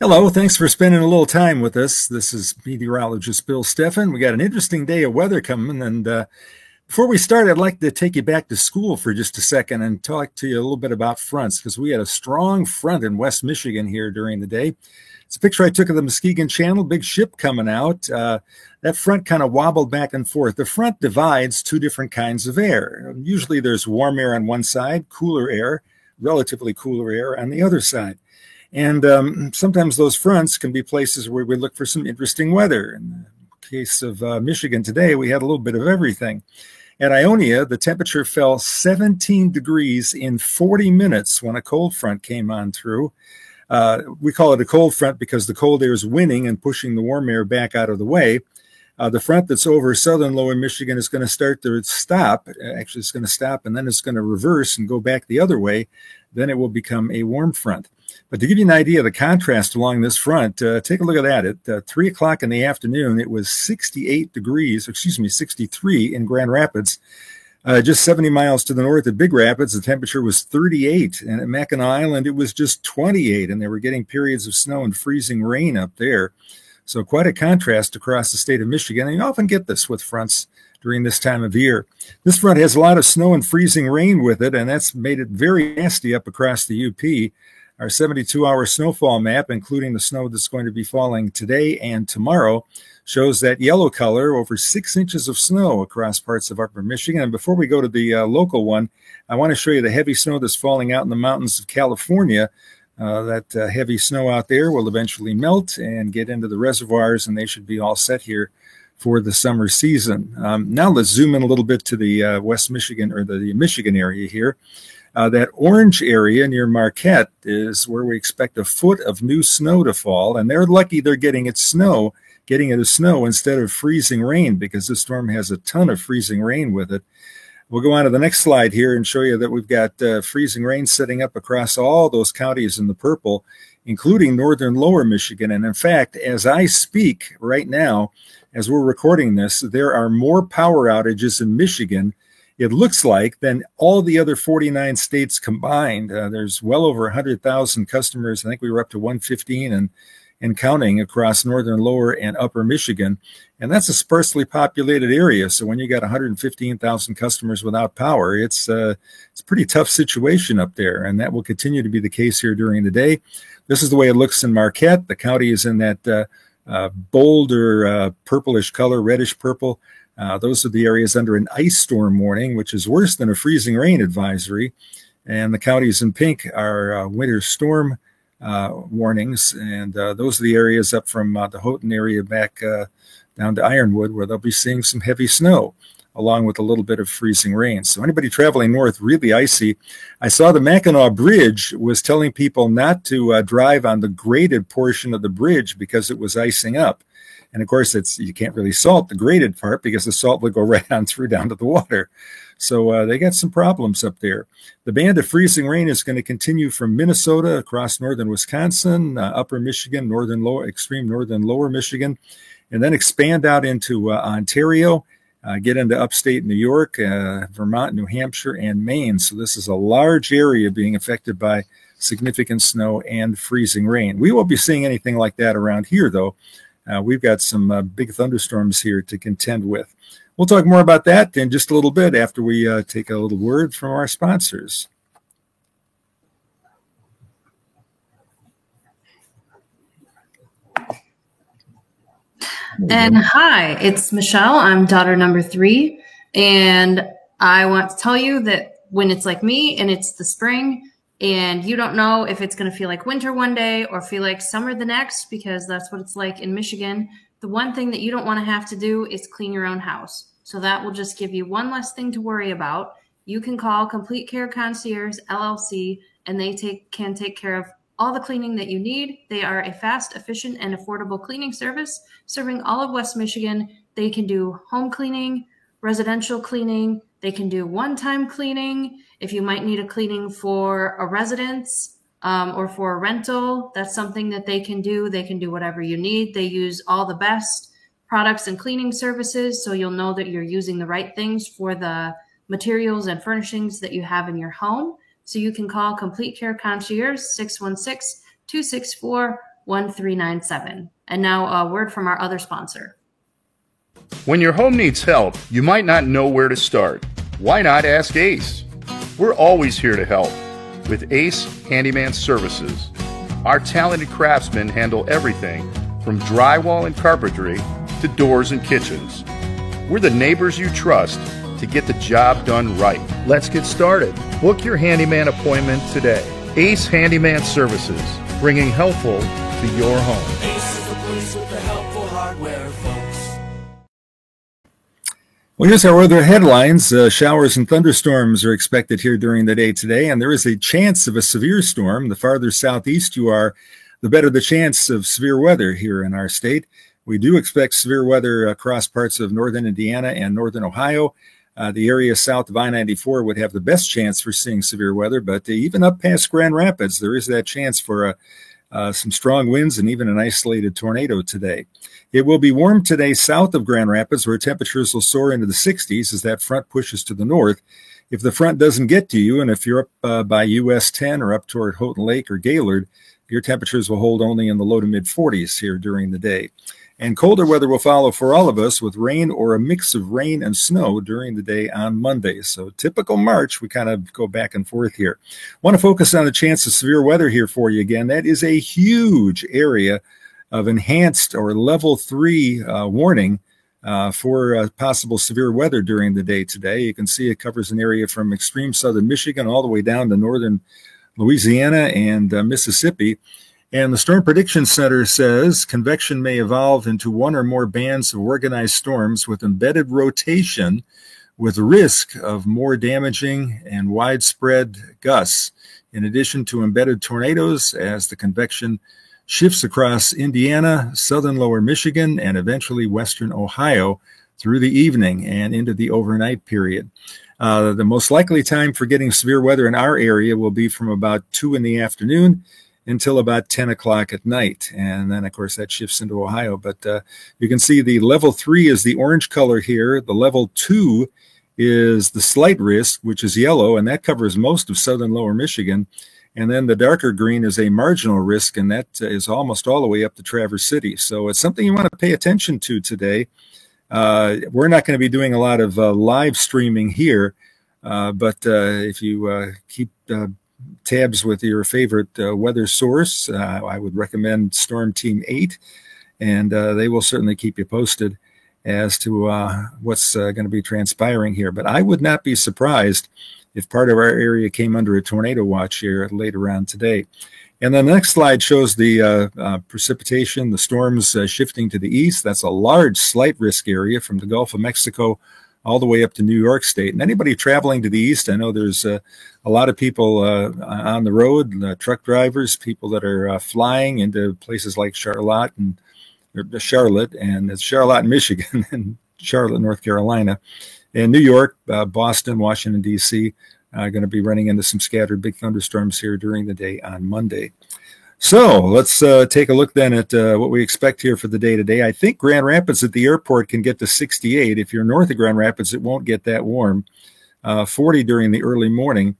Hello, thanks for spending a little time with us. This is meteorologist Bill Steffen. We got an interesting day of weather coming, and before we start, I'd like to take you back to school for just a second and talk to you a little bit about fronts, because we had a strong front in West Michigan here during the day. It's a picture I took of the Muskegon Channel, big ship coming out. That front kind of wobbled back and forth. The front divides two different kinds of air. Usually there's warm air on one side, cooler air, relatively cooler air on the other side. And sometimes those fronts can be places where we look for some interesting weather. In the case of Michigan today, we had a little bit of everything. At Ionia, the temperature fell 17 degrees in 40 minutes when a cold front came on through. We call it a cold front because the cold air is winning and pushing the warm air back out of the way. The front that's over southern lower Michigan is going to start to stop. Actually, it's going to stop, and then it's going to reverse and go back the other way. Then it will become a warm front. But to give you an idea of the contrast along this front, take a look at that. At 3 o'clock in the afternoon, it was 63 in Grand Rapids. Just 70 miles to the north of Big Rapids, the temperature was 38. And at Mackinac Island, it was just 28. And they were getting periods of snow and freezing rain up there. So quite a contrast across the state of Michigan. And you often get this with fronts during this time of year. This front has a lot of snow and freezing rain with it, and that's made it very nasty up across the UP. Our 72-hour snowfall map, including the snow that's going to be falling today and tomorrow, shows that yellow color, over 6 inches of snow across parts of upper Michigan. And before we go to the local one, I want to show you the heavy snow that's falling out in the mountains of California. That heavy snow out there will eventually melt and get into the reservoirs, and they should be all set here for the summer season. Now let's zoom in a little bit to the West Michigan, or the Michigan area here. That orange area near Marquette is where we expect a foot of new snow to fall, and they're lucky they're getting it as snow instead of freezing rain, because this storm has a ton of freezing rain with it. We'll go on to the next slide here and show you that we've got freezing rain setting up across all those counties in the purple, including northern lower Michigan. And in fact, as I speak right now, as we're recording this, there are more power outages in Michigan, it looks like, than all the other 49 states combined. There's well over 100,000 customers. I think we were up to 115 and counting across northern lower and upper Michigan. And that's a sparsely populated area. So when you got 115,000 customers without power, it's a pretty tough situation up there. And that will continue to be the case here during the day. This is the way it looks in Marquette. The county is in that bolder purplish color, reddish purple. Those are the areas under an ice storm warning, which is worse than a freezing rain advisory. And the counties in pink are winter storm warnings. And those are the areas up from the Houghton area back down to Ironwood, where they'll be seeing some heavy snow, along with a little bit of freezing rain. So anybody traveling north, really icy. I saw the Mackinac Bridge was telling people not to drive on the graded portion of the bridge because it was icing up. And of course, you can't really salt the graded part because the salt will go right on through down to the water. So they got some problems up there. The band of freezing rain is going to continue from Minnesota across northern Wisconsin, upper Michigan, extreme northern lower Michigan, and then expand out into Ontario, get into upstate New York, Vermont, New Hampshire, and Maine. So this is a large area being affected by significant snow and freezing rain. We won't be seeing anything like that around here, though. We've got some big thunderstorms here to contend with. We'll talk more about that in just a little bit after we take a little word from our sponsors. And hi, it's Michelle. I'm daughter number 3. And I want to tell you that when it's like me and it's the spring and you don't know if it's going to feel like winter one day or feel like summer the next, because that's what it's like in Michigan, the one thing that you don't want to have to do is clean your own house. So that will just give you one less thing to worry about. You can call Complete Care Concierge LLC, and they can take care of all the cleaning that you need. They are a fast, efficient, and affordable cleaning service serving all of West Michigan. They can do home cleaning, residential cleaning. They can do one-time cleaning. If you might need a cleaning for a residence or for a rental, that's something that they can do. They can do whatever you need. They use all the best products and cleaning services, so you'll know that you're using the right things for the materials and furnishings that you have in your home. So you can call Complete Care Concierge 616-264 1397. And now a word from our other sponsor. When your home needs help, you might not know where to start. Why not ask Ace? We're always here to help with Ace Handyman Services. Our talented craftsmen handle everything from drywall and carpentry to doors and kitchens. We're the neighbors you trust to get the job done right. Let's get started. Book your handyman appointment today. Ace Handyman Services, bringing helpful to your home. Ace is the place with the helpful hardware, folks. Well, here's our weather headlines. Showers and thunderstorms are expected here during the day today, and there is a chance of a severe storm. The farther southeast you are, the better the chance of severe weather here in our state. We do expect severe weather across parts of northern Indiana and northern Ohio. The area south of I-94 would have the best chance for seeing severe weather, but even up past Grand Rapids, there is that chance for some strong winds and even an isolated tornado today. It will be warm today south of Grand Rapids, where temperatures will soar into the 60s as that front pushes to the north. If the front doesn't get to you, and if you're up by US 10 or up toward Houghton Lake or Gaylord, your temperatures will hold only in the low to mid 40s here during the day. And colder weather will follow for all of us with rain or a mix of rain and snow during the day on Monday. So typical March, we kind of go back and forth here. Want to focus on the chance of severe weather here for you again. That is a huge area of enhanced or level 3 warning for possible severe weather during the day today. You can see it covers an area from extreme southern Michigan all the way down to northern Louisiana and Mississippi. And the Storm Prediction Center says convection may evolve into one or more bands of organized storms with embedded rotation with risk of more damaging and widespread gusts, in addition to embedded tornadoes as the convection shifts across Indiana, southern lower Michigan, and eventually western Ohio through the evening and into the overnight period. The most likely time for getting severe weather in our area will be from about 2 in the afternoon until about 10 o'clock at night. And then, of course, that shifts into Ohio. But you can see the level 3 is the orange color here. The level 2 is the slight risk, which is yellow, and that covers most of southern lower Michigan. And then the darker green is a marginal risk, and that is almost all the way up to Traverse City. So it's something you want to pay attention to today. We're not going to be doing a lot of live streaming here, but if you keep tabs with your favorite weather source, I would recommend Storm Team 8, and they will certainly keep you posted as to what's going to be transpiring here. But I would not be surprised if part of our area came under a tornado watch here later on today. And the next slide shows the precipitation, the storms shifting to the east. That's a large slight risk area from the Gulf of Mexico all the way up to New York State. And anybody traveling to the east, I know there's a lot of people on the road, truck drivers, people that are flying into places like Charlotte, and it's Charlotte, Michigan, and Charlotte, North Carolina, and New York, Boston, Washington, D.C., going to be running into some scattered big thunderstorms here during the day on Monday. So let's take a look then at what we expect here for the day today. I think Grand Rapids at the airport can get to 68. If you're north of Grand Rapids, it won't get that warm. 40 during the early morning.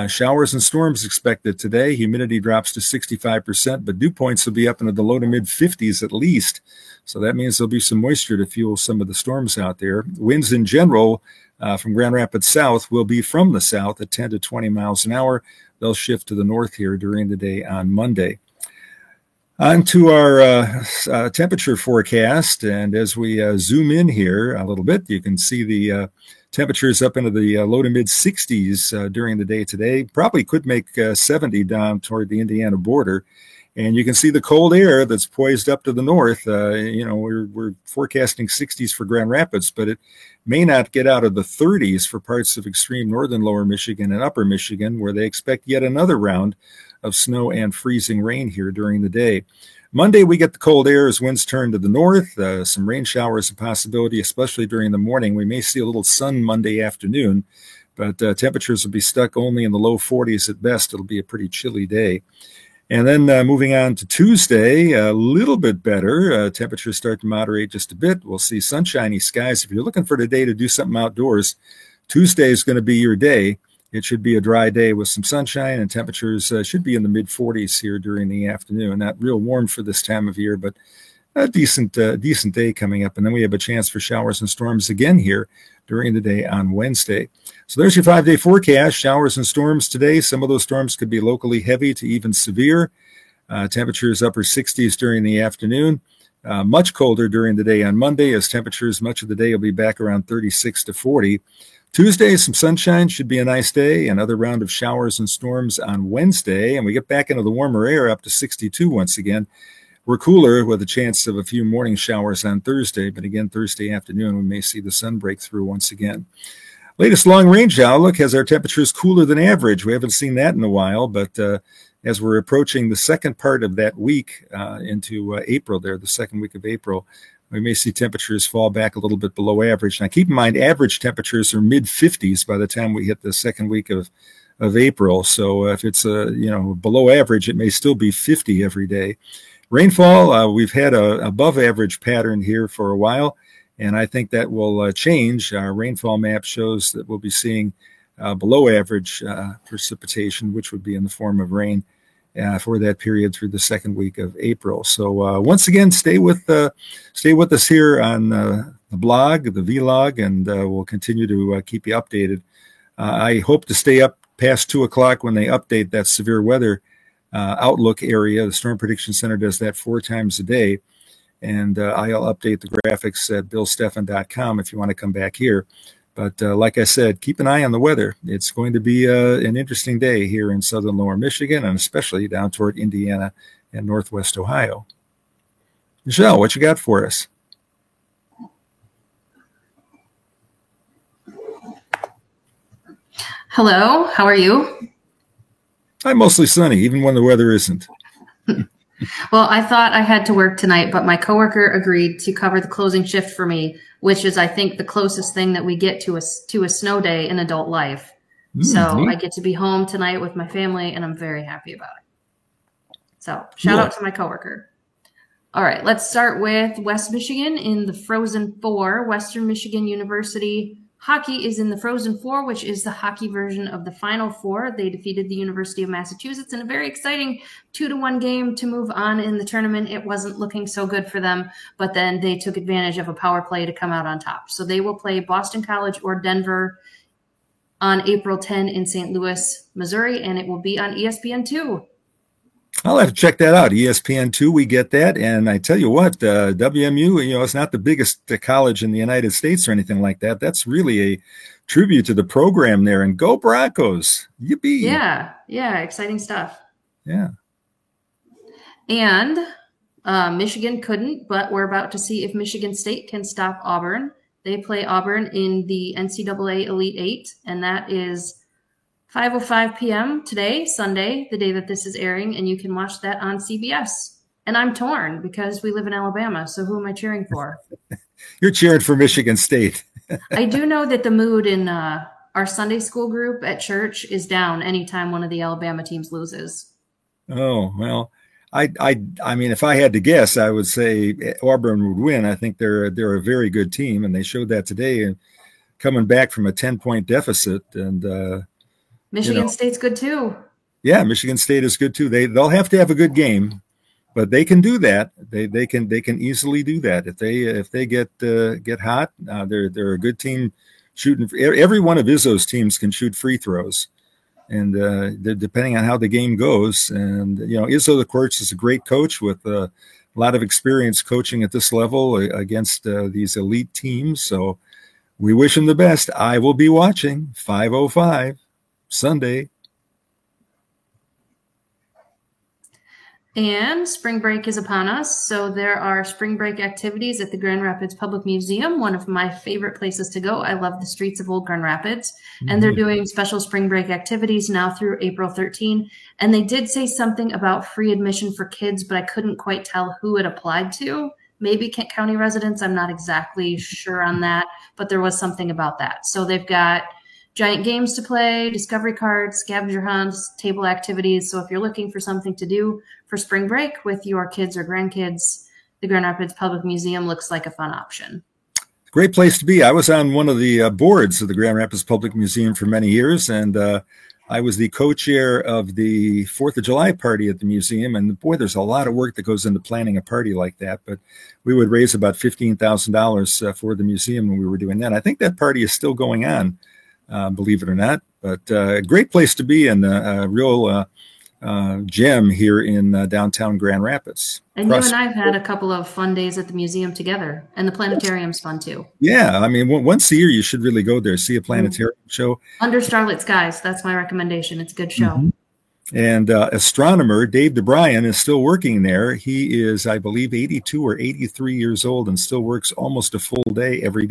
Showers and storms expected today. Humidity drops to 65%, but dew points will be up into the low to mid 50s at least. So that means there'll be some moisture to fuel some of the storms out there. Winds in general from Grand Rapids south will be from the south at 10 to 20 miles an hour. They'll shift to the north here during the day on Monday. On to our temperature forecast, and as we zoom in here a little bit, you can see the temperatures up into the low to mid 60s during the day today. Probably could make 70 down toward the Indiana border. And you can see the cold air that's poised up to the north. We're forecasting 60s for Grand Rapids, but it may not get out of the 30s for parts of extreme northern lower Michigan and upper Michigan, where they expect yet another round of snow and freezing rain here during the day. Monday, we get the cold air as winds turn to the north. Some rain showers a possibility, especially during the morning. We may see a little sun Monday afternoon, but temperatures will be stuck only in the low 40s at best. It'll be a pretty chilly day. And then moving on to Tuesday, a little bit better. Temperatures start to moderate just a bit. We'll see sunshiny skies. If you're looking for today to do something outdoors, Tuesday is going to be your day. It should be a dry day with some sunshine, and temperatures should be in the mid-40s here during the afternoon. Not real warm for this time of year, but a decent day coming up. And then we have a chance for showers and storms again here during the day on Wednesday. So there's your 5-day forecast. Showers and storms today. Some of those storms could be locally heavy to even severe. Temperatures upper 60s during the afternoon. Much colder during the day on Monday, as temperatures much of the day will be back around 36 to 40. Tuesday, some sunshine, should be a nice day. Another round of showers and storms on Wednesday, and we get back into the warmer air up to 62 once again. We're cooler with a chance of a few morning showers on Thursday, but again, Thursday afternoon, we may see the sun break through once again. Latest long-range outlook has our temperatures cooler than average. We haven't seen that in a while, but as we're approaching the second part of that week into April there, the second week of April, we may see temperatures fall back a little bit below average. Now, keep in mind, average temperatures are mid-50s by the time we hit the second week of April. So if it's below average, it may still be 50 every day. Rainfall, we've had a above average pattern here for a while, and I think that will change. Our rainfall map shows that we'll be seeing below average precipitation, which would be in the form of rain for that period through the second week of April. So once again, stay with us here on the blog, the vlog, and we'll continue to keep you updated. I hope to stay up past 2 o'clock when they update that severe weather outlook area. The Storm Prediction Center does that 4 times a day, and I'll update the graphics at billsteffen.com if you want to come back here. But like I said, keep an eye on the weather. It's going to be an interesting day here in southern lower Michigan, and especially down toward Indiana and northwest Ohio. Michelle, what you got for us? Hello, how are you? I'm mostly sunny, even when the weather isn't. Well, I thought I had to work tonight, but my coworker agreed to cover the closing shift for me, which is, I think, the closest thing that we get to a snow day in adult life. So I get to be home tonight with my family, and I'm very happy about it. So shout out to my coworker. All right, let's start with West Michigan in the Frozen Four. Western Michigan University hockey is in the Frozen Four, which is the hockey version of the Final Four. They defeated the University of Massachusetts in a very exciting 2-1 game to move on in the tournament. It wasn't looking so good for them, but then they took advantage of a power play to come out on top. So they will play Boston College or Denver on April 10 in St. Louis, Missouri, and it will be on ESPN2. I'll have to check that out. ESPN2, we get that. And I tell you what, WMU, it's not the biggest college in the United States or anything like that. That's really a tribute to the program there. And go Broncos. Yippee. Yeah, exciting stuff. Yeah. And Michigan couldn't, but we're about to see if Michigan State can stop Auburn. They play Auburn in the NCAA Elite Eight, and that is 5:05 p.m. today, Sunday, the day that this is airing, and you can watch that on CBS. And I'm torn because we live in Alabama, so who am I cheering for? You're cheering for Michigan State. I do know that the mood in our Sunday school group at church is down anytime one of the Alabama teams loses. Oh, well, I mean, if I had to guess, I would say Auburn would win. I think they're a very good team, and they showed that today, and coming back from a 10-point deficit. And Michigan State's good too. Yeah, Michigan State is good too. They'll have to have a good game, but they can do that. They can easily do that if they get hot. They're a good team shooting. Every one of Izzo's teams can shoot free throws, and depending on how the game goes. And Izzo, of course, is a great coach with a lot of experience coaching at this level against these elite teams. So we wish him the best. I will be watching 5:05 Sunday. And spring break is upon us. So there are spring break activities at the Grand Rapids Public Museum, one of my favorite places to go. I love the streets of Old Grand Rapids. And they're doing special spring break activities now through April 13. And they did say something about free admission for kids, but I couldn't quite tell who it applied to. Maybe Kent County residents. I'm not exactly sure on that, but there was something about that. So they've got giant games to play, discovery cards, scavenger hunts, table activities. So if you're looking for something to do for spring break with your kids or grandkids, the Grand Rapids Public Museum looks like a fun option. Great place to be. I was on one of the boards of the Grand Rapids Public Museum for many years, and I was the co-chair of the 4th of July party at the museum. And boy, there's a lot of work that goes into planning a party like that. But we would raise about $15,000 for the museum when we were doing that. I think that party is still going on, believe it or not. But a great place to be, and a real gem here in downtown Grand Rapids. And you and I have had a couple of fun days at the museum together, and the planetarium's fun too. Yeah, I mean, once a year you should really go there, see a planetarium show. Under Starlit Skies, that's my recommendation. It's a good show. Mm-hmm. And astronomer Dave DeBryan is still working there. He is, I believe, 82 or 83 years old and still works almost a full day, every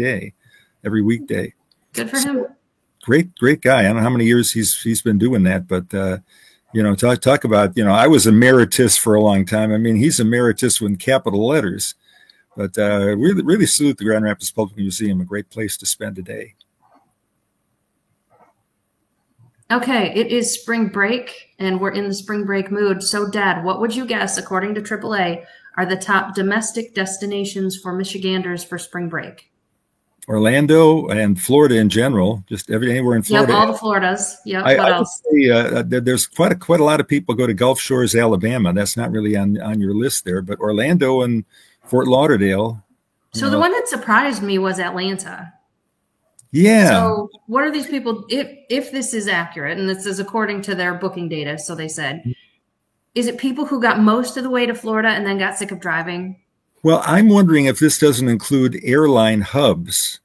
weekday. Good for him. Great guy. I don't know how many years he's been doing that, but talk about, I was emeritus for a long time. I mean, he's emeritus with capital letters, but really salute the Grand Rapids Public Museum, a great place to spend a day. Okay, it is spring break, and we're in the spring break mood. So, Dad, what would you guess, according to AAA, are the top domestic destinations for Michiganders for spring break? Orlando and Florida in general, just anywhere in Florida. Yep, all the Floridas. Yep. What else? Would say, there's quite a lot of people go to Gulf Shores, Alabama. That's not really on your list there, but Orlando and Fort Lauderdale. So the one that surprised me was Atlanta. Yeah. So what are these people, if this is accurate, and this is according to their booking data, so they said, is it people who got most of the way to Florida and then got sick of driving? Well, I'm wondering if this doesn't include airline hubs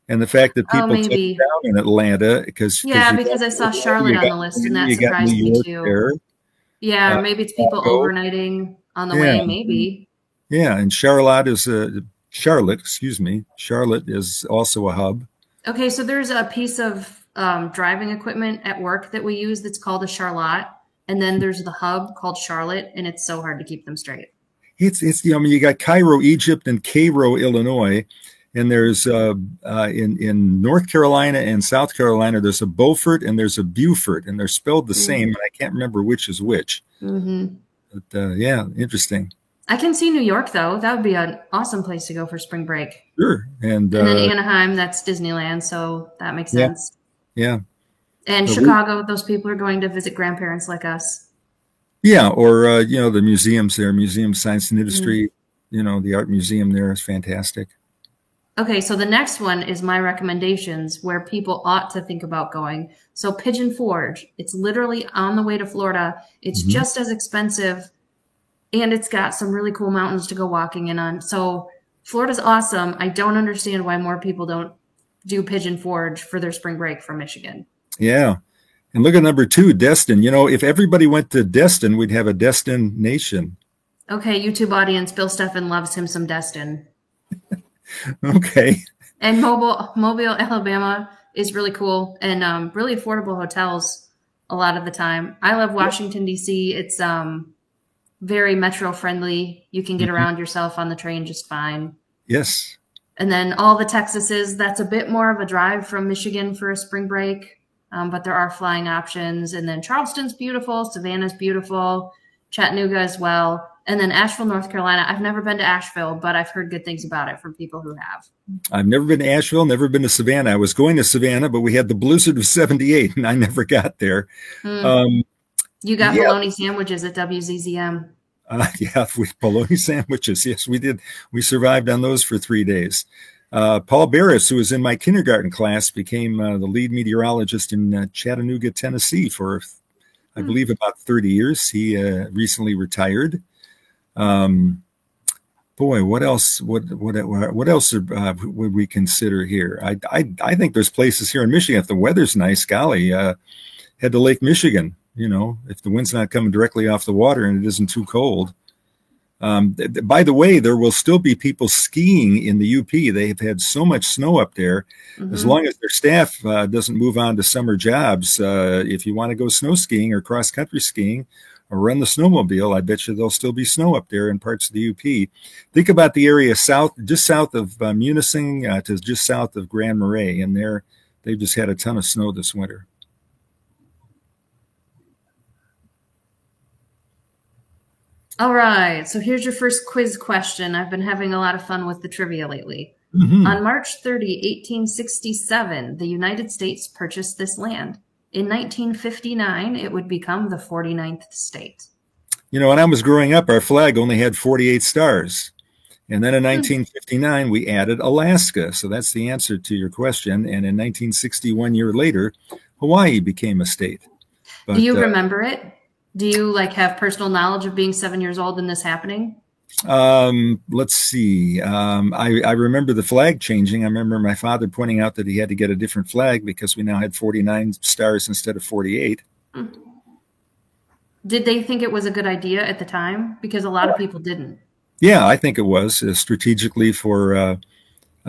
and the fact that people touch down in Atlanta. Because I saw Charlotte on the list, and that surprised me too. There. Yeah, or maybe it's people overnighting on the way, maybe. Yeah, and Charlotte is also a hub. Okay, so there's a piece of driving equipment at work that we use that's called a Charlotte, and then there's the hub called Charlotte, and it's so hard to keep them straight. It's you got Cairo, Egypt, and Cairo, Illinois, and there's in North Carolina and South Carolina there's a Beaufort and there's a Beaufort, and they're spelled the same, and I can't remember which is which. Mm-hmm. But yeah, interesting. I can see New York though. That would be an awesome place to go for spring break. Sure, and then Anaheim, that's Disneyland, so that makes sense. Yeah. And Chicago, those people are going to visit grandparents like us. Yeah, or the museums there, Museum of Science and Industry, the art museum there is fantastic. Okay, so the next one is my recommendations where people ought to think about going. So Pigeon Forge, it's literally on the way to Florida. It's just as expensive, and it's got some really cool mountains to go walking in on. So Florida's awesome. I don't understand why more people don't do Pigeon Forge for their spring break from Michigan. Yeah. And look at number 2, Destin. If everybody went to Destin, we'd have a Destin nation. Okay, YouTube audience, Bill Steffen loves him some Destin. Okay. And Mobile, Alabama is really cool, and really affordable hotels a lot of the time. I love Washington, D.C. It's very metro friendly. You can get around yourself on the train just fine. Yes. And then all the Texases, that's a bit more of a drive from Michigan for a spring break. But there are flying options. And then Charleston's beautiful. Savannah's beautiful. Chattanooga as well. And then Asheville, North Carolina. I've never been to Asheville, but I've heard good things about it from people who have. I've never been to Asheville, never been to Savannah. I was going to Savannah, but we had the blizzard of 78, and I never got there. You got bologna sandwiches at WZZM. Bologna sandwiches. Yes, we did. We survived on those for 3 days. Paul Barris, who was in my kindergarten class, became the lead meteorologist in Chattanooga, Tennessee for, I believe, about 30 years. He recently retired. What else? What else would we consider here? I think there's places here in Michigan. If the weather's nice, golly, head to Lake Michigan. If the wind's not coming directly off the water and it isn't too cold. By the way, there will still be people skiing in the UP. They have had so much snow up there. As long as their staff doesn't move on to summer jobs, if you want to go snow skiing or cross country skiing or run the snowmobile, I bet you there'll still be snow up there in parts of the UP. Think about the area just south of Munising to just south of Grand Marais, and they've just had a ton of snow this winter. All right, so here's your first quiz question. I've been having a lot of fun with the trivia lately. Mhm. On March 30, 1867, the United States purchased this land. In 1959, it would become the 49th state. You know, when I was growing up, our flag only had 48 stars. And then in 1959, we added Alaska. So that's the answer to your question. And in 1961, year later, Hawaii became a state. But, do you remember it? Do you like have personal knowledge of being 7 years old and this happening? Let's see. I remember the flag changing. I remember my father pointing out that he had to get a different flag because we now had 49 stars instead of 48. Did they think it was a good idea at the time? Because a lot of people didn't. Yeah, I think it was strategically for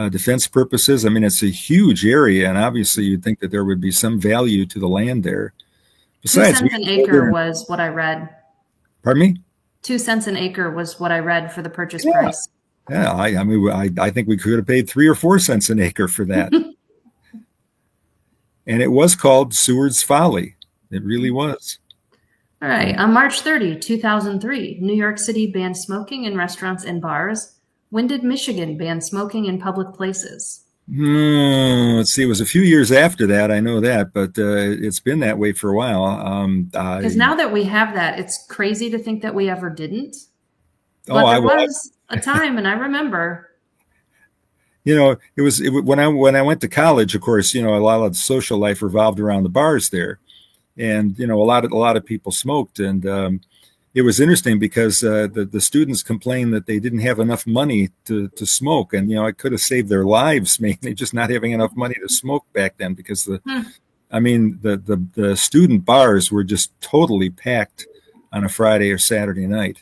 defense purposes. I mean, it's a huge area, and obviously you'd think that there would be some value to the land there. Besides, 2 cents an acre was what I read. Pardon me? 2 cents an acre was what I read for the purchase price. Yeah, I mean, I think we could have paid 3 or 4 cents an acre for that. And it was called Seward's Folly. It really was. All right. On March 30, 2003, New York City banned smoking in restaurants and bars. When did Michigan ban smoking in public places? Let's see. It was a few years after that. I know that, but it's been that way for a while. Because now that we have that, it's crazy to think that we ever didn't. Oh, But there was a time, and I remember. You know, it was when I went to college. Of course, you know, a lot of the social life revolved around the bars there, and you know, a lot of people smoked, and it was interesting because the students complained that they didn't have enough money to smoke, and you know, it could have saved their lives, mainly just not having enough money to smoke back then, because I mean, the student bars were just totally packed on a Friday or Saturday night.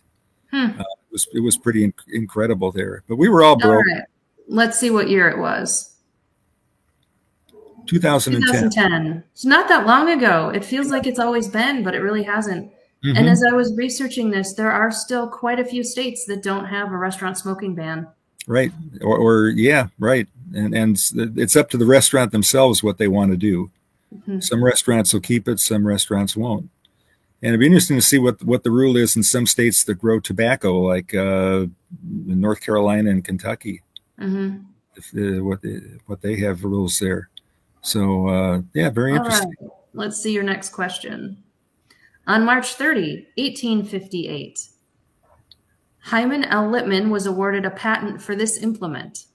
It was pretty incredible there, but we were all broke. All right. Let's see what year it was. 2010. 2010. It's not that long ago. It feels like it's always been, but it really hasn't. And as I was researching this, there are still quite a few states that don't have a restaurant smoking ban. Right. Or yeah, right. And it's up to the restaurant themselves what they want to do. Some restaurants will keep it, some restaurants won't. And it'd be interesting to see what the rule is in some states that grow tobacco, like North Carolina and Kentucky. What they have rules there. So yeah, very interesting. All right. Let's see your next question. On March 30, 1858, Hyman L. Lippmann was awarded a patent for this implement.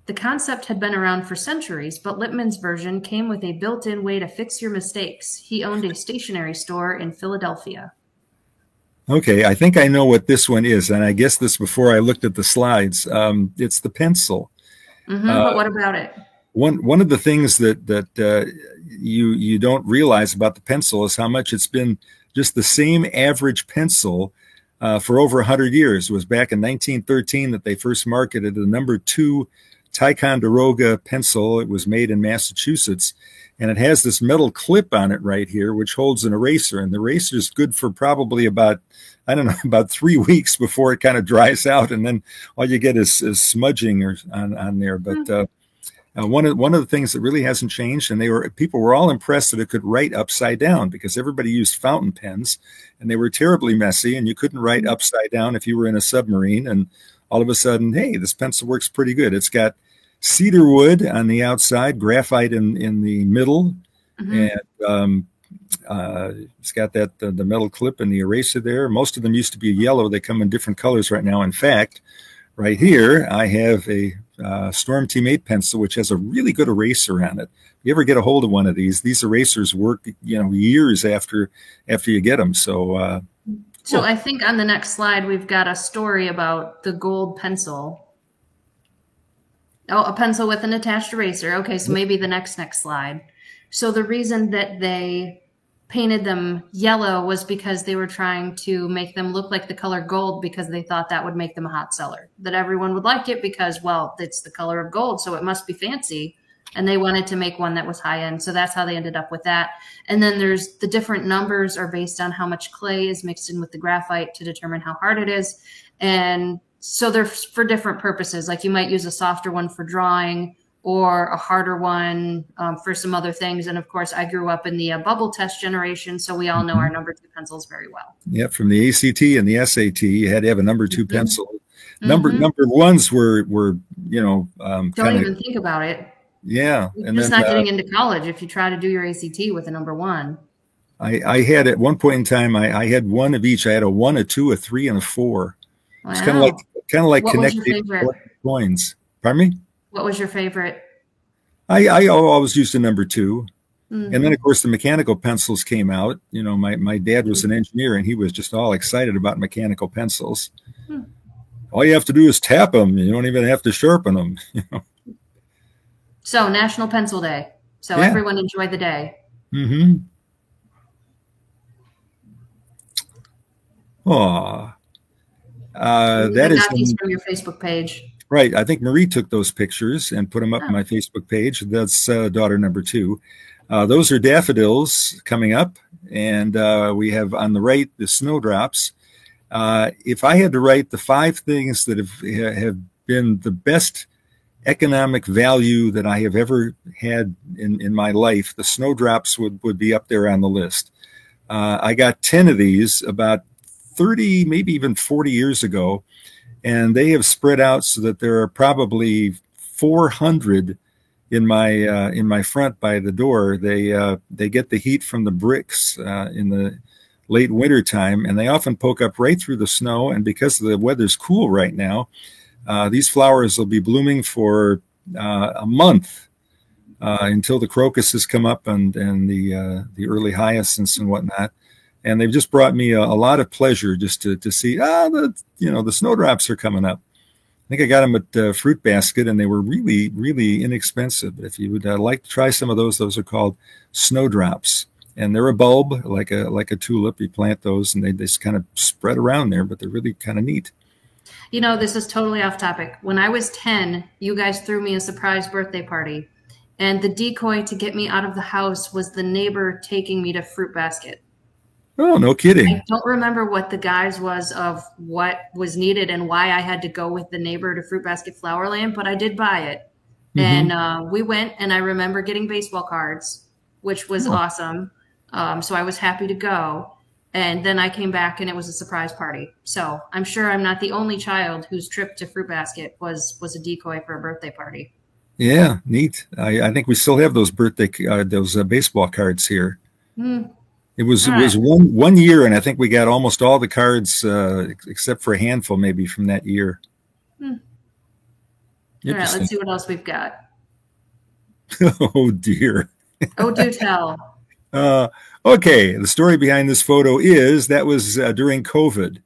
The concept had been around for centuries, but Lippmann's version came with a built-in way to fix your mistakes. He owned a stationery store in Philadelphia. Okay, I think I know what this one is, and I guessed this before I looked at the slides. It's the pencil. But what about it? One of the things that you don't realize about the pencil is how much it's been just the same average pencil for over 100 years. It was back in 1913 that they first marketed the number 2 Ticonderoga pencil. It was made in Massachusetts, and it has this metal clip on it right here, which holds an eraser. And the eraser is good for probably about 3 weeks before it kind of dries out, and then all you get is smudging on there. But one of the things that really hasn't changed, and people were all impressed that it could write upside down, because everybody used fountain pens, and they were terribly messy, and you couldn't write upside down if you were in a submarine. And all of a sudden, hey, this pencil works pretty good. It's got cedar wood on the outside, graphite in the middle, and it's got the metal clip and the eraser there. Most of them used to be yellow. They come in different colors right now. In fact, right here, I have a Storm Team 8 pencil, which has a really good eraser on it. If you ever get a hold of one of these erasers work, years after you get them. So, So I think on the next slide, we've got a story about the gold pencil. Oh, a pencil with an attached eraser. Okay, so maybe the next slide. So the reason that they painted them yellow was because they were trying to make them look like the color gold, because they thought that would make them a hot seller, that everyone would like it because, well, it's the color of gold, so it must be fancy. And they wanted to make one that was high end. So that's how they ended up with that. And then there's the different numbers are based on how much clay is mixed in with the graphite to determine how hard it is. And so they're for different purposes. Like you might use a softer one for drawing or a harder one for some other things. And of course, I grew up in the bubble test generation, so we all know our number 2 pencils very well. Yeah, from the ACT and the SAT, you had to have a number 2 pencil. Number ones were Don't kind even think about it. yeah. You're And just then not getting into college if you try to do your ACT with a number one. I had at one point in time I had one of each. I had a 1, a 2, a 3, and a 4. Wow. It's kind of like What was your connecting favorite? coins. Pardon me? What was your favorite? I always used a number 2. Mhm. And then, of course, the mechanical pencils came out. You know, my dad was an engineer, and he was just all excited about mechanical pencils. All you have to do is tap them. You don't even have to sharpen them. So National Pencil Day. So Yeah. everyone enjoy the day. Mm-hmm. Aw. That I is got these from your Facebook page. right. I think Marie took those pictures and put them up on my Facebook page. That's daughter number 2. Those are daffodils coming up, and we have on the right the snowdrops. If I had to write the 5 things that have been the best economic value that I have ever had in my life, the snowdrops would be up there on the list. I got 10 of these about 30, maybe even 40 years ago, and they have spread out so that there are probably 400 in my front by the door. They get the heat from the bricks in the late winter time, and they often poke up right through the snow. And because the weather's cool right now, these flowers will be blooming for a month until the crocuses come up and the early hyacinths and whatnot. And they've just brought me a lot of pleasure just to see the snowdrops are coming up. I think I got them at Fruit Basket, and they were really, really inexpensive. But if you would like to try some of those are called snowdrops, and they're a bulb like a tulip. You plant those, and they just kind of spread around there, but they're really kind of neat. You know, this is totally off topic. When I was 10, you guys threw me a surprise birthday party, and the decoy to get me out of the house was the neighbor taking me to Fruit Basket. Oh, no kidding. I don't remember what the guise was of what was needed and why I had to go with the neighbor to Fruit Basket Flowerland, but I did buy it. Mm-hmm. And we went, and I remember getting baseball cards, which was awesome. So I was happy to go. And then I came back, and it was a surprise party. So I'm sure I'm not the only child whose trip to Fruit Basket was a decoy for a birthday party. Yeah, neat. I think we still have those those baseball cards here. It was one year, and I think we got almost all the cards except for a handful, maybe from that year. All right, let's see what else we've got. Oh dear. Oh, do tell. Okay, the story behind this photo is that was during COVID.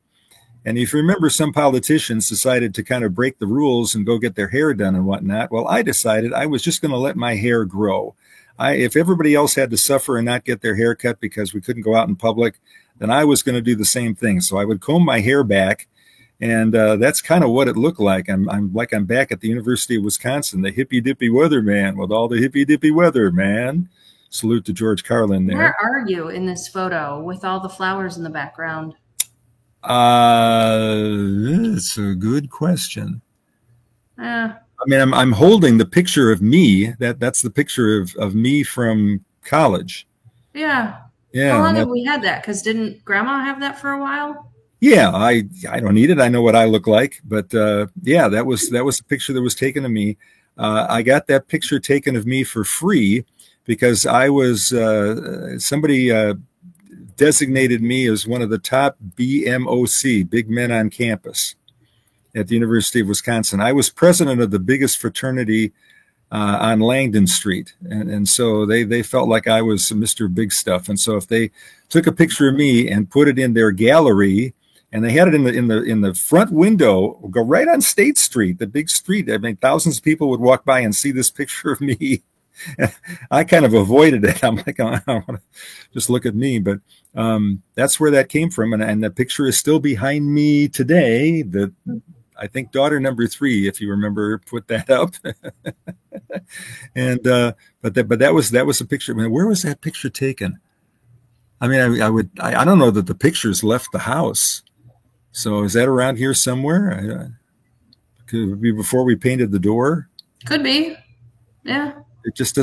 And if you remember, some politicians decided to kind of break the rules and go get their hair done and whatnot. Well, I decided I was just going to let my hair grow. If everybody else had to suffer and not get their hair cut because we couldn't go out in public, then I was going to do the same thing. So I would comb my hair back, and that's kind of what it looked like. I'm back at the University of Wisconsin, the hippy dippy weatherman with all the hippy dippy weather, man. Salute to George Carlin there. Where are you in this photo with all the flowers in the background? It's a good question. I mean, I'm holding the picture of me. That's the picture of me from college. Yeah. Yeah. How long have we had that? Because didn't Grandma have that for a while? Yeah, I don't need it. I know what I look like. But yeah, that was a picture that was taken of me. I got that picture taken of me for free because I was somebody designated me as one of the top BMOC, big men on campus, at the University of Wisconsin. I was president of the biggest fraternity on Langdon Street. And so they felt like I was Mr. Big Stuff. And so if they took a picture of me and put it in their gallery, and they had it in the front window, go right on State Street, the big street. I mean, thousands of people would walk by and see this picture of me. I kind of avoided it. I'm like, I want to just look at me. But that's where that came from. And the picture is still behind me today. I think daughter number 3, if you remember, put that up. And but that was a picture. I mean, where was that picture taken? I mean, I don't know that the pictures left the house. So is that around here somewhere? Could it be before we painted the door? Could be. Yeah. It just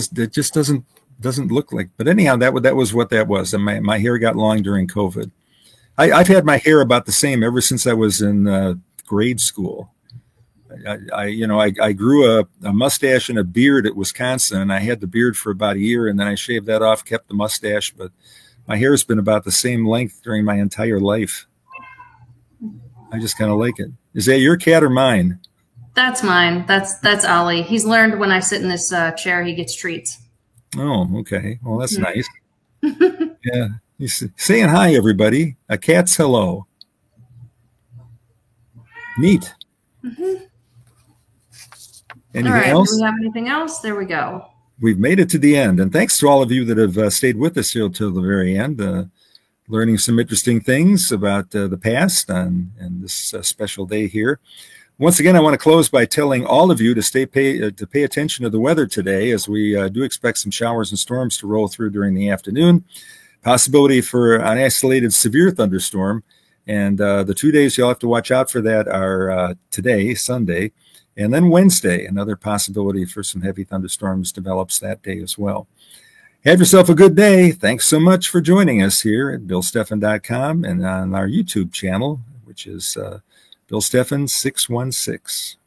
doesn't look like. But anyhow, that was what that was. And my hair got long during COVID. I've had my hair about the same ever since I was in grade school. I grew a mustache and a beard at Wisconsin, and I had the beard for about a year, and then I shaved that off, kept the mustache, but my hair's been about the same length during my entire life. I just kind of like it. Is that your cat or mine? That's mine. That's Ollie. He's learned when I sit in this chair, he gets treats. Oh, okay. Well, that's nice. Yeah. He's saying hi, everybody. A cat's hello. Neat. Anything All right. else? Do we have anything else? There we go. We've made it to the end. And thanks to all of you that have stayed with us here till the very end, learning some interesting things about the past and this special day here. Once again, I want to close by telling all of you to pay attention to the weather today, as we do expect some showers and storms to roll through during the afternoon. Possibility for an isolated severe thunderstorm. And the 2 days you'll have to watch out for that are today, Sunday, and then Wednesday. Another possibility for some heavy thunderstorms develops that day as well. Have yourself a good day. Thanks so much for joining us here at BillSteffen.com and on our YouTube channel, which is Bill Steffen 616.